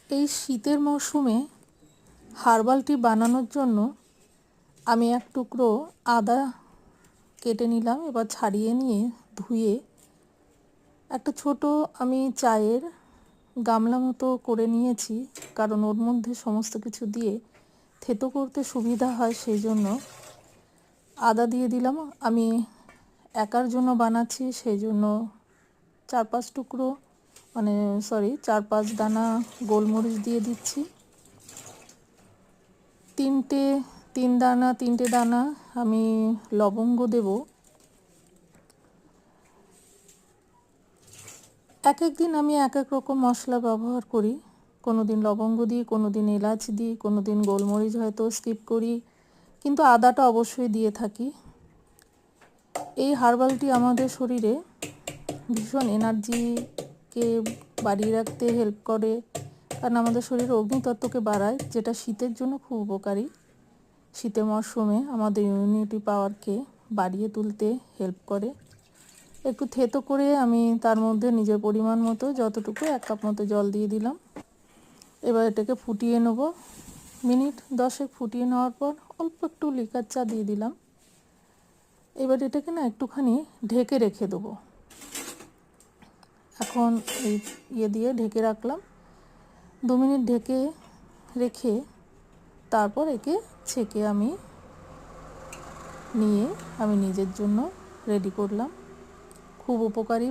এই শীতের মরশুমে হার্বাল টি বানানোর জন্য আমি এক টুকরো আদা কেটে নিলাম। এবার ছাড়িয়ে নিয়ে ধুয়ে একটা ছোট আমি চায়ের গামলা মতো করে নিয়েছি, কারণ ওর মধ্যে সমস্ত কিছু দিয়ে থেতো করতে সুবিধা হয়, সেই জন্য আদা দিয়ে দিলাম। আমি একার জন্য বানাচ্ছি, সেই জন্য 4-5 দানা গোলমরিচ দিয়ে দিচ্ছি। তিনটে দানা আমি লবঙ্গ দেব। এক এক দিন আমি এক এক রকম মশলা ব্যবহার করি, কোনো দিন লবঙ্গ দিই, কোনো দিন এলাচ দিই, কোনো দিন গোলমরিচ হয়তো স্কিপ করি, কিন্তু আদাটা অবশ্যই দিয়ে থাকি। এই হার্বালটি আমাদের শরীরে ভীষণ এনার্জিকে বাড়িয়ে রাখতে হেল্প করে, কারণ আমাদের শরীরে অগ্নিতত্ত্বকে বাড়ায়, যেটা শীতের জন্য খুব উপকারী। শীতের মরশুমে আমাদের ইমিউনিটি পাওয়ারকে বাড়িয়ে তুলতে হেল্প করে। একটু থেতো করে আমি তার মধ্যে নিজের পরিমাণ মতো যতটুকু 1 কাপ মতো জল দিয়ে দিলাম। এবার এটাকে ফুটিয়ে নেব। মিনিট 10 ফুটিয়ে নেওয়ার পর অল্প একটু লিকার চা দিয়ে দিলাম। এবার এটাকে একটুখানি ঢেকে রেখে দেবো। এখন এই দিয়ে ঢেকে রাখলাম। 2 মিনিট ঢেকে রেখে তারপর একে ছেঁকে আমি নিজের জন্য রেডি করলাম। খুব উপকারী